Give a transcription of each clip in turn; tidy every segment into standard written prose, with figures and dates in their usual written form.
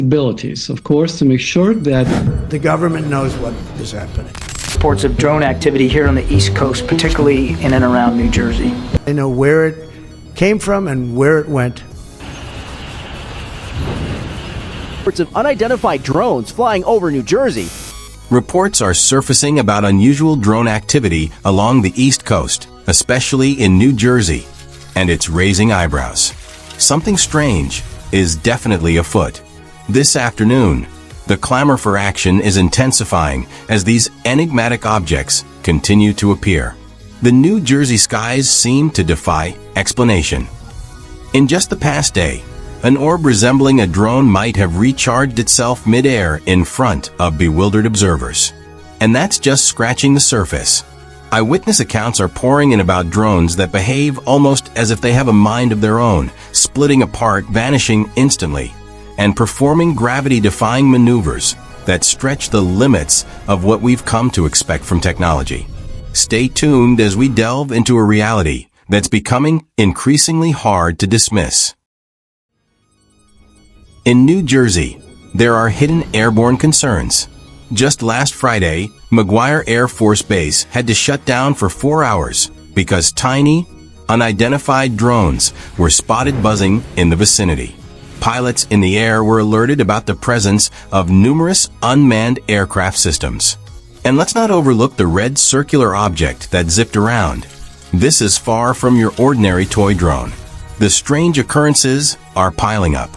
abilities, of course, to make sure that the government knows what is happening. Reports of drone activity here on the East Coast, particularly in and around New Jersey. They know where it came from and where it went. Reports of unidentified drones flying over New Jersey. Reports are surfacing about unusual drone activity along the East Coast, especially in New Jersey, and it's raising eyebrows. Something strange is definitely afoot. This afternoon, the clamor for action is intensifying as these enigmatic objects continue to appear. The New Jersey skies seem to defy explanation. In just the past day, an orb resembling a drone might have recharged itself mid-air in front of bewildered observers. And that's just scratching the surface. Eyewitness accounts are pouring in about drones that behave almost as if they have a mind of their own, splitting apart, vanishing instantly, and performing gravity-defying maneuvers that stretch the limits of what we've come to expect from technology. Stay tuned as we delve into a reality that's becoming increasingly hard to dismiss. In New Jersey, there are hidden airborne concerns. Just last Friday, McGuire Air Force Base had to shut down for 4 hours because tiny, unidentified drones were spotted buzzing in the vicinity. Pilots in the air were alerted about the presence of numerous unmanned aircraft systems. And let's not overlook the red circular object that zipped around. This is far from your ordinary toy drone. The strange occurrences are piling up.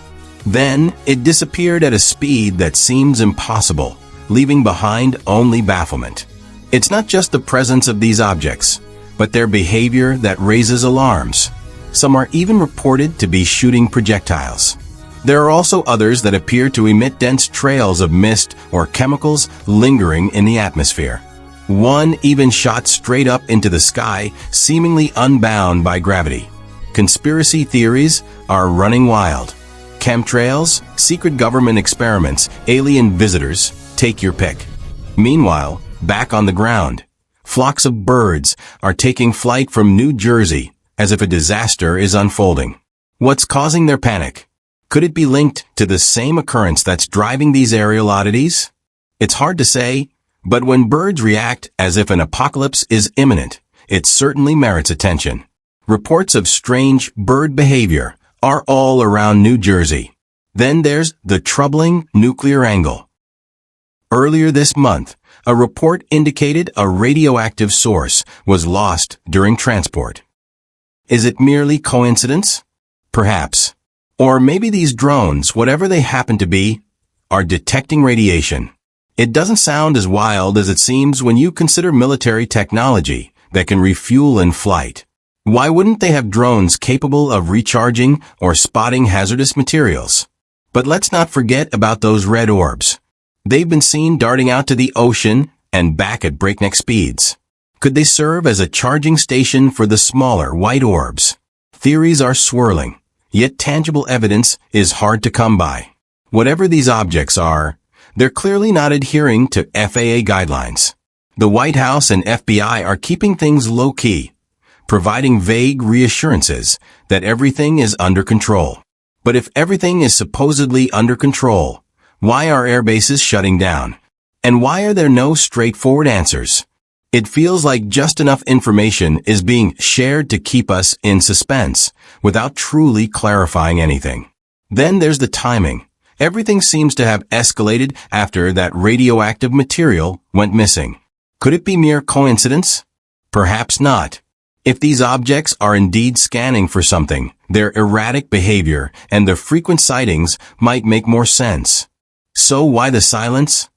Then, it disappeared at a speed that seems impossible, leaving behind only bafflement. It's not just the presence of these objects, but their behavior that raises alarms. Some are even reported to be shooting projectiles. There are also others that appear to emit dense trails of mist or chemicals lingering in the atmosphere. One even shot straight up into the sky, seemingly unbound by gravity. Conspiracy theories are running wild. Chemtrails, secret government experiments, alien visitors, take your pick. Meanwhile, back on the ground, flocks of birds are taking flight from New Jersey as if a disaster is unfolding. What's causing their panic? Could it be linked to the same occurrence that's driving these aerial oddities? It's hard to say, but when birds react as if an apocalypse is imminent, it certainly merits attention. Reports of strange bird behavior are all around New Jersey. Then there's the troubling nuclear angle. Earlier this month, a report indicated a radioactive source was lost during transport. Is it merely coincidence? Perhaps. Or maybe these drones, whatever they happen to be, are detecting radiation. It doesn't sound as wild as it seems when you consider military technology that can refuel in flight. Why wouldn't they have drones capable of recharging or spotting hazardous materials? But let's not forget about those red orbs. They've been seen darting out to the ocean and back at breakneck speeds. Could they serve as a charging station for the smaller white orbs? Theories are swirling, yet tangible evidence is hard to come by. Whatever these objects are, they're clearly not adhering to FAA guidelines. The White House and FBI are keeping things low-key, providing vague reassurances that everything is under control. But if everything is supposedly under control, why are air bases shutting down? And why are there no straightforward answers? It feels like just enough information is being shared to keep us in suspense, without truly clarifying anything. Then there's the timing. Everything seems to have escalated after that radioactive material went missing. Could it be mere coincidence? Perhaps not. If these objects are indeed scanning for something, their erratic behavior and the frequent sightings might make more sense. So why the silence?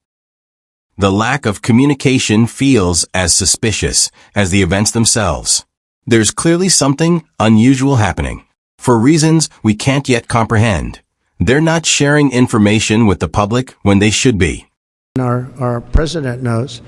The lack of communication feels as suspicious as the events themselves. There's clearly something unusual happening. For reasons we can't yet comprehend, they're not sharing information with the public when they should be. Our president knows,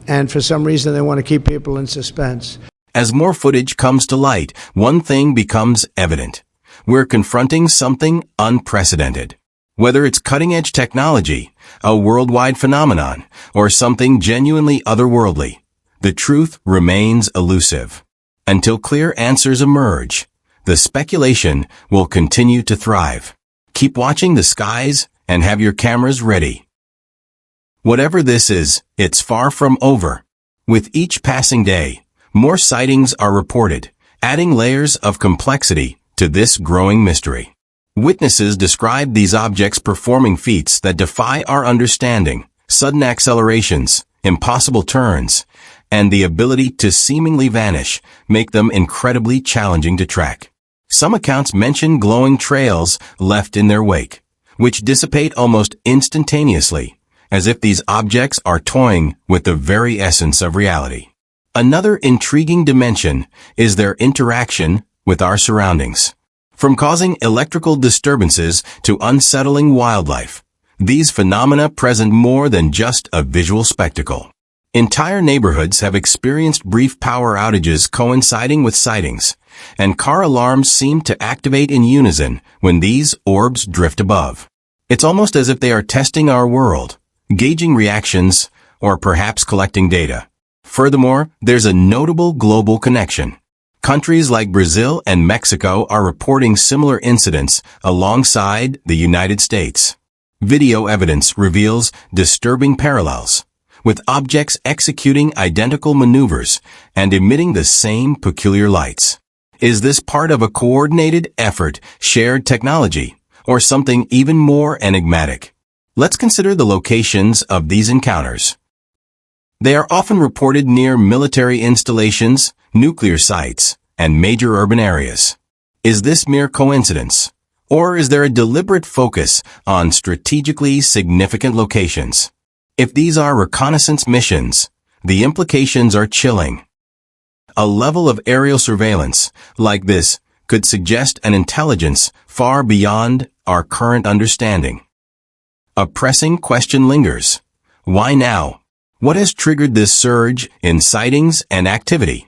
and for some reason they want to keep people in suspense. As more footage comes to light, one thing becomes evident. We're confronting something unprecedented. Whether it's cutting-edge technology, a worldwide phenomenon, or something genuinely otherworldly, the truth remains elusive. Until clear answers emerge, the speculation will continue to thrive. Keep watching the skies and have your cameras ready. Whatever this is, it's far from over. With each passing day, more sightings are reported, adding layers of complexity to this growing mystery. Witnesses describe these objects performing feats that defy our understanding: sudden accelerations, impossible turns, and the ability to seemingly vanish make them incredibly challenging to track. Some accounts mention glowing trails left in their wake, which dissipate almost instantaneously, as if these objects are toying with the very essence of reality. Another intriguing dimension is their interaction with our surroundings. From causing electrical disturbances to unsettling wildlife, these phenomena present more than just a visual spectacle. Entire neighborhoods have experienced brief power outages coinciding with sightings, and car alarms seem to activate in unison when these orbs drift above. It's almost as if they are testing our world, gauging reactions, or perhaps collecting data. Furthermore, there's a notable global connection. Countries like Brazil and Mexico are reporting similar incidents alongside the United States. Video evidence reveals disturbing parallels, with objects executing identical maneuvers and emitting the same peculiar lights. Is this part of a coordinated effort, shared technology, or something even more enigmatic? Let's consider the locations of these encounters. They are often reported near military installations, nuclear sites, and major urban areas. Is this mere coincidence? Or is there a deliberate focus on strategically significant locations? If these are reconnaissance missions, the implications are chilling. A level of aerial surveillance like this could suggest an intelligence far beyond our current understanding. A pressing question lingers. Why now? What has triggered this surge in sightings and activity?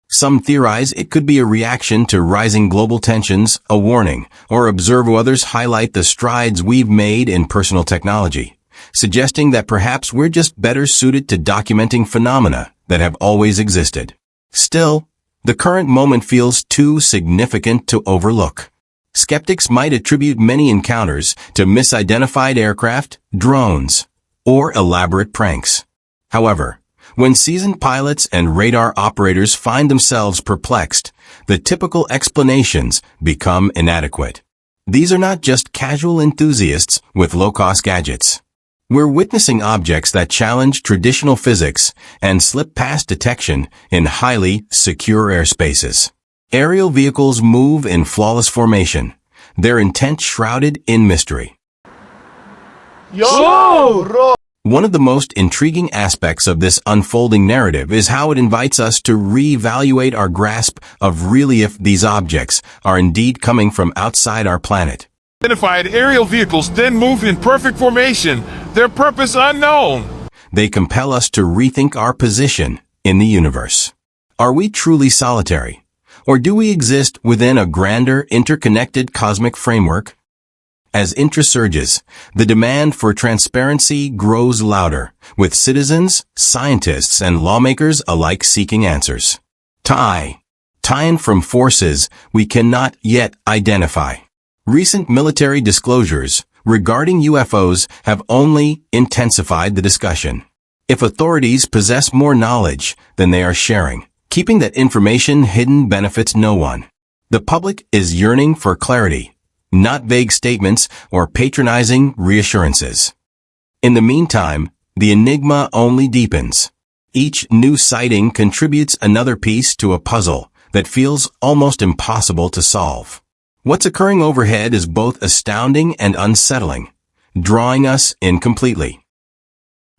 Some theorize it could be a reaction to rising global tensions, a warning, or observe others highlight the strides we've made in personal technology, suggesting that perhaps we're just better suited to documenting phenomena that have always existed. Still, the current moment feels too significant to overlook. Skeptics might attribute many encounters to misidentified aircraft, drones, or elaborate pranks. However, when seasoned pilots and radar operators find themselves perplexed, the typical explanations become inadequate. These are not just casual enthusiasts with low-cost gadgets. We're witnessing objects that challenge traditional physics and slip past detection in highly secure airspaces. Aerial vehicles move in flawless formation, their intent shrouded in mystery. One of the most intriguing aspects of this unfolding narrative is how it invites us to reevaluate our grasp of really if these objects are indeed coming from outside our planet. Identified aerial vehicles then move in perfect formation, their purpose unknown. They compel us to rethink our position in the universe. Are we truly solitary? Or do we exist within a grander, interconnected cosmic framework? As interest surges, the demand for transparency grows louder, with citizens, scientists, and lawmakers alike seeking answers. Tie-in from forces we cannot yet identify. Recent military disclosures regarding UFOs have only intensified the discussion. If authorities possess more knowledge than they are sharing, keeping that information hidden benefits no one. The public is yearning for clarity, not vague statements or patronizing reassurances. In the meantime, the enigma only deepens. Each new sighting contributes another piece to a puzzle that feels almost impossible to solve. What's occurring overhead is both astounding and unsettling, drawing us in completely.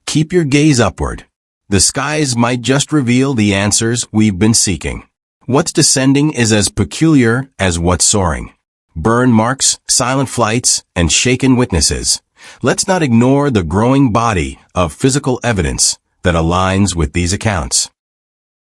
Keep your gaze upward. The skies might just reveal the answers we've been seeking. What's descending is as peculiar as what's soaring. Burn marks, silent flights, and shaken witnesses. Let's not ignore the growing body of physical evidence that aligns with these accounts.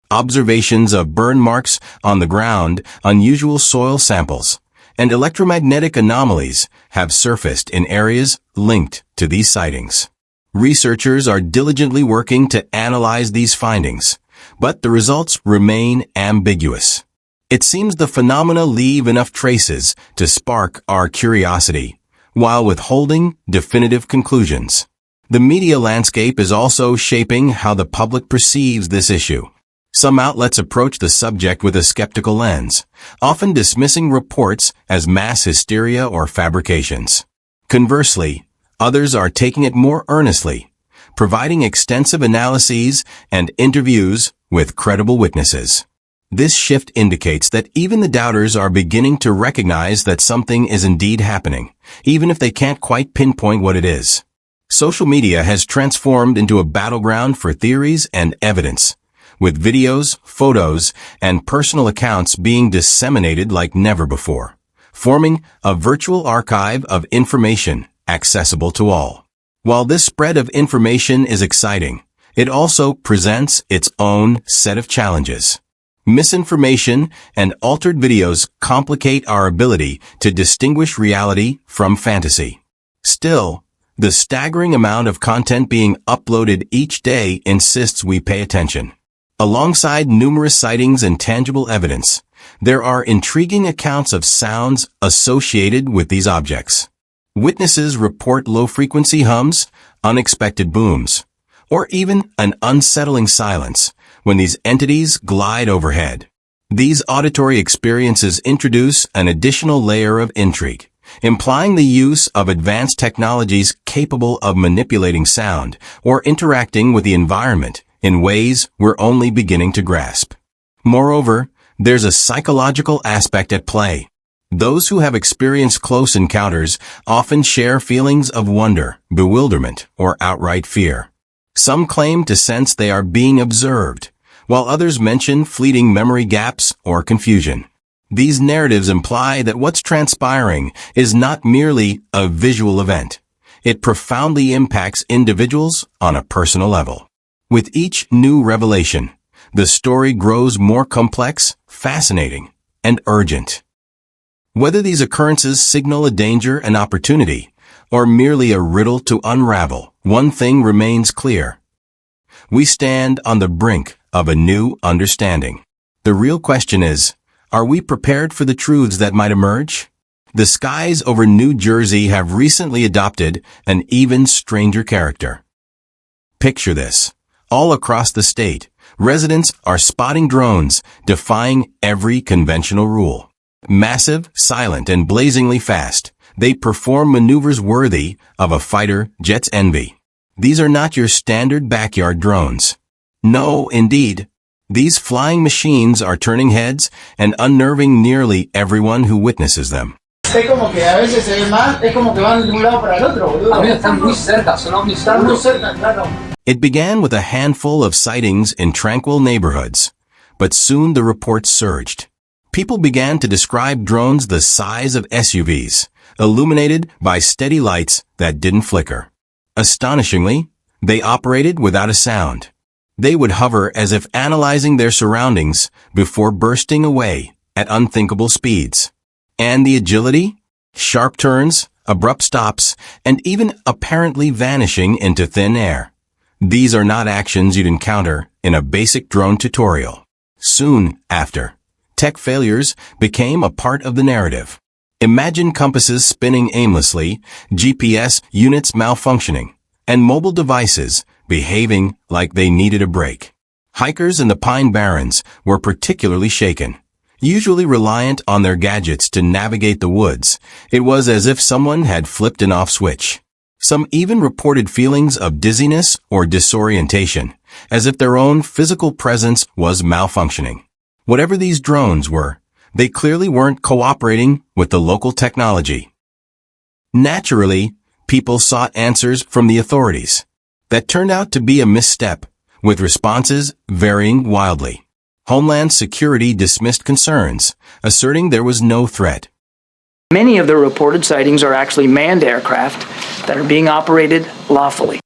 Observations of burn marks on the ground, unusual soil samples, and electromagnetic anomalies have surfaced in areas linked to these sightings. Researchers are diligently working to analyze these findings, but the results remain ambiguous. It seems the phenomena leave enough traces to spark our curiosity, while withholding definitive conclusions. The media landscape is also shaping how the public perceives this issue. Some outlets approach the subject with a skeptical lens, often dismissing reports as mass hysteria or fabrications. Conversely, others are taking it more earnestly, providing extensive analyses and interviews with credible witnesses. This shift indicates that even the doubters are beginning to recognize that something is indeed happening, even if they can't quite pinpoint what it is. Social media has transformed into a battleground for theories and evidence, with videos, photos, and personal accounts being disseminated like never before, forming a virtual archive of information accessible to all. While this spread of information is exciting, it also presents its own set of challenges. Misinformation and altered videos complicate our ability to distinguish reality from fantasy. Still, the staggering amount of content being uploaded each day insists we pay attention. Alongside numerous sightings and tangible evidence, there are intriguing accounts of sounds associated with these objects. Witnesses report low-frequency hums, unexpected booms, or even an unsettling silence when these entities glide overhead. These auditory experiences introduce an additional layer of intrigue, implying the use of advanced technologies capable of manipulating sound or interacting with the environment in ways we're only beginning to grasp. Moreover, there's a psychological aspect at play. Those who have experienced close encounters often share feelings of wonder, bewilderment, or outright fear. Some claim to sense they are being observed, while others mention fleeting memory gaps or confusion. These narratives imply that what's transpiring is not merely a visual event. It profoundly impacts individuals on a personal level. With each new revelation, the story grows more complex, fascinating, and urgent. Whether these occurrences signal a danger and opportunity, or merely a riddle to unravel, one thing remains clear. We stand on the brink of a new understanding. The real question is, are we prepared for the truths that might emerge? The skies over New Jersey have recently adopted an even stranger character. Picture this. All across the state, residents are spotting drones, defying every conventional rule. Massive, silent, and blazingly fast, they perform maneuvers worthy of a fighter jet's envy. These are not your standard backyard drones. No, indeed. These flying machines are turning heads and unnerving nearly everyone who witnesses them. Es como que a veces se ve mal, es como que van de un lado para el otro, boludo. A mí están muy cerca, son están muy cerca, claro. It began with a handful of sightings in tranquil neighborhoods, but soon the reports surged. People began to describe drones the size of SUVs, illuminated by steady lights that didn't flicker. Astonishingly, they operated without a sound. They would hover as if analyzing their surroundings before bursting away at unthinkable speeds. And the agility? Sharp turns, abrupt stops, and even apparently vanishing into thin air. These are not actions you'd encounter in a basic drone tutorial. Soon after, tech failures became a part of the narrative. Imagine compasses spinning aimlessly, GPS units malfunctioning, and mobile devices behaving like they needed a break. Hikers in the Pine Barrens were particularly shaken. Usually reliant on their gadgets to navigate the woods, it was as if someone had flipped an off switch. Some even reported feelings of dizziness or disorientation, as if their own physical presence was malfunctioning. Whatever these drones were, they clearly weren't cooperating with the local technology. Naturally, people sought answers from the authorities. That turned out to be a misstep, with responses varying wildly. Homeland Security dismissed concerns, asserting there was no threat. Many of the reported sightings are actually manned aircraft that are being operated lawfully.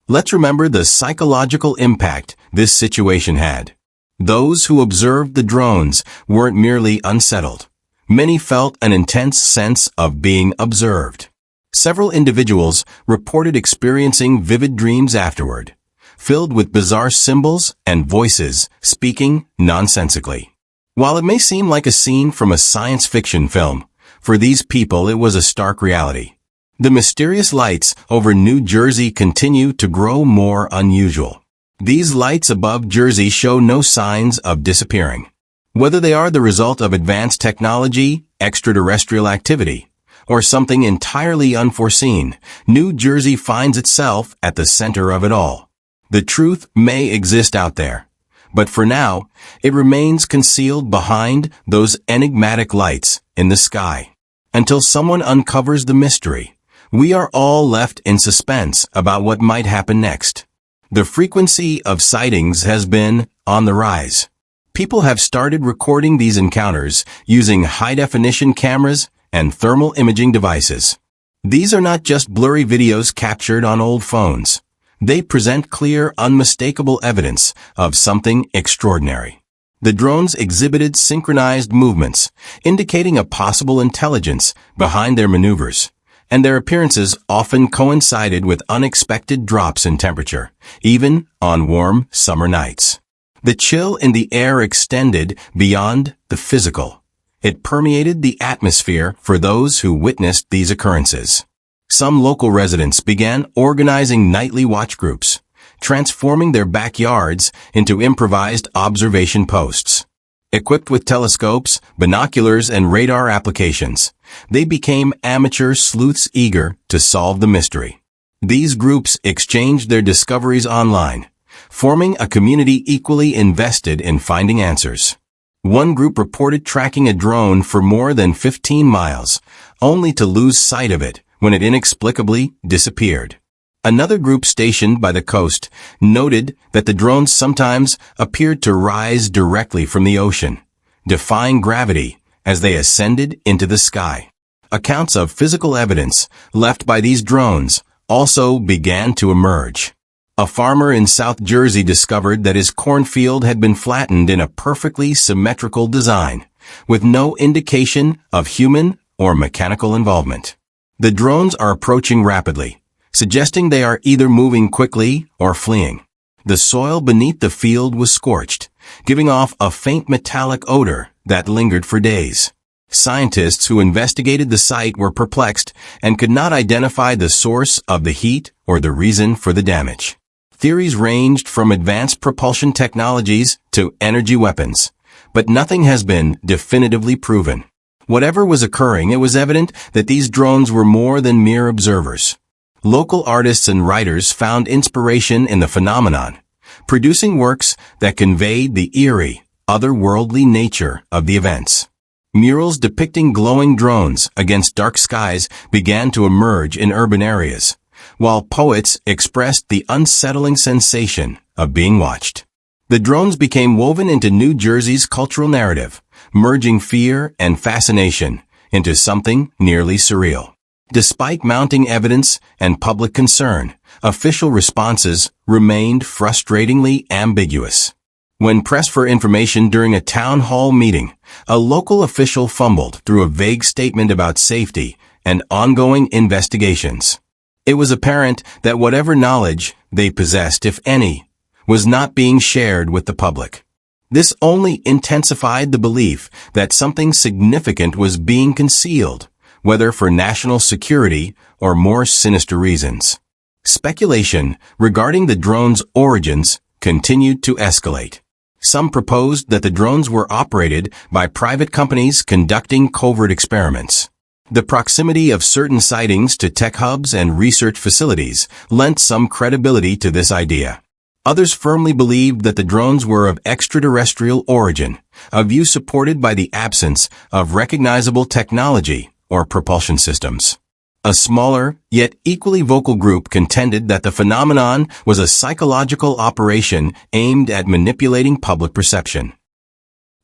Let's remember the psychological impact this situation had. Those who observed the drones weren't merely unsettled. Many felt an intense sense of being observed. Several individuals reported experiencing vivid dreams afterward, filled with bizarre symbols and voices speaking nonsensically. While it may seem like a scene from a science fiction film, for these people it was a stark reality. The mysterious lights over New Jersey continue to grow more unusual. These lights above Jersey show no signs of disappearing. Whether they are the result of advanced technology, extraterrestrial activity, or something entirely unforeseen, New Jersey finds itself at the center of it all. The truth may exist out there, but for now, it remains concealed behind those enigmatic lights in the sky. Until someone uncovers the mystery, we are all left in suspense about what might happen next. The frequency of sightings has been on the rise. People have started recording these encounters using high-definition cameras and thermal imaging devices. These are not just blurry videos captured on old phones. They present clear, unmistakable evidence of something extraordinary. The drones exhibited synchronized movements, indicating a possible intelligence behind their maneuvers, and their appearances often coincided with unexpected drops in temperature, even on warm summer nights. The chill in the air extended beyond the physical. It permeated the atmosphere for those who witnessed these occurrences. Some local residents began organizing nightly watch groups, transforming their backyards into improvised observation posts. Equipped with telescopes, binoculars, and radar applications, they became amateur sleuths eager to solve the mystery. These groups exchanged their discoveries online, forming a community equally invested in finding answers. One group reported tracking a drone for more than 15 miles, only to lose sight of it when it inexplicably disappeared. Another group stationed by the coast noted that the drones sometimes appeared to rise directly from the ocean, defying gravity as they ascended into the sky. Accounts of physical evidence left by these drones also began to emerge. A farmer in South Jersey discovered that his cornfield had been flattened in a perfectly symmetrical design, with no indication of human or mechanical involvement. The drones are approaching rapidly, suggesting they are either moving quickly or fleeing. The soil beneath the field was scorched, giving off a faint metallic odor that lingered for days. Scientists who investigated the site were perplexed and could not identify the source of the heat or the reason for the damage. Theories ranged from advanced propulsion technologies to energy weapons, but nothing has been definitively proven. Whatever was occurring, it was evident that these drones were more than mere observers. Local artists and writers found inspiration in the phenomenon, producing works that conveyed the eerie, otherworldly nature of the events. Murals depicting glowing drones against dark skies began to emerge in urban areas, while poets expressed the unsettling sensation of being watched. The drones became woven into New Jersey's cultural narrative, merging fear and fascination into something nearly surreal. Despite mounting evidence and public concern, official responses remained frustratingly ambiguous. When pressed for information during a town hall meeting, a local official fumbled through a vague statement about safety and ongoing investigations. It was apparent that whatever knowledge they possessed, if any, was not being shared with the public. This only intensified the belief that something significant was being concealed, whether for national security or more sinister reasons. Speculation regarding the drone's origins continued to escalate. Some proposed that the drones were operated by private companies conducting covert experiments. The proximity of certain sightings to tech hubs and research facilities lent some credibility to this idea. Others firmly believed that the drones were of extraterrestrial origin, a view supported by the absence of recognizable technology or propulsion systems. A smaller, yet equally vocal group contended that the phenomenon was a psychological operation aimed at manipulating public perception.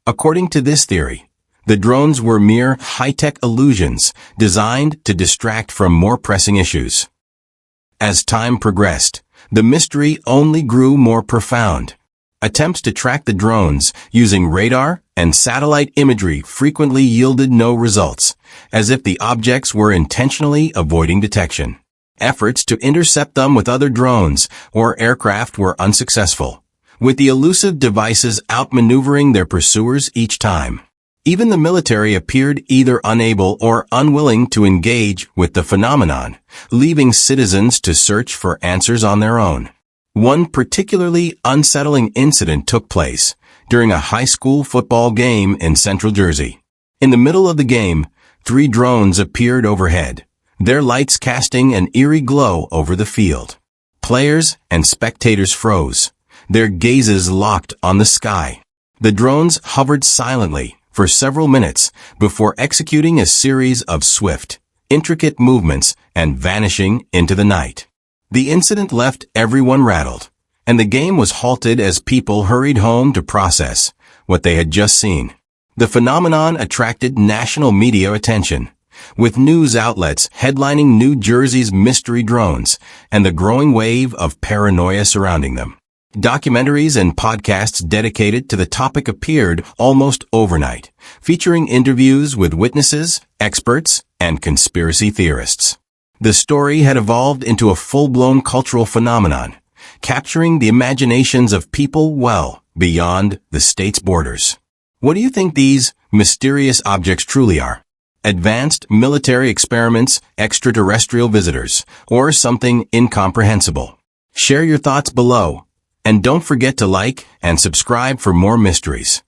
According to this theory, the drones were mere high-tech illusions designed to distract from more pressing issues. As time progressed, the mystery only grew more profound. Attempts to track the drones using radar and satellite imagery frequently yielded no results, as if the objects were intentionally avoiding detection. Efforts to intercept them with other drones or aircraft were unsuccessful, with the elusive devices outmaneuvering their pursuers each time. Even the military appeared either unable or unwilling to engage with the phenomenon, leaving citizens to search for answers on their own. One particularly unsettling incident took place during a high school football game in central Jersey. In the middle of the game, 3 drones appeared overhead, their lights casting an eerie glow over the field. Players and spectators froze, their gazes locked on the sky. The drones hovered silently for several minutes before executing a series of swift, intricate movements and vanishing into the night. The incident left everyone rattled, and the game was halted as people hurried home to process what they had just seen. The phenomenon attracted national media attention, with news outlets headlining New Jersey's mystery drones and the growing wave of paranoia surrounding them. Documentaries and podcasts dedicated to the topic appeared almost overnight, featuring interviews with witnesses, experts, and conspiracy theorists. The story had evolved into a full-blown cultural phenomenon, capturing the imaginations of people well beyond the state's borders. What do you think these mysterious objects truly are? Advanced military experiments, extraterrestrial visitors, or something incomprehensible? Share your thoughts below. And don't forget to like and subscribe for more mysteries.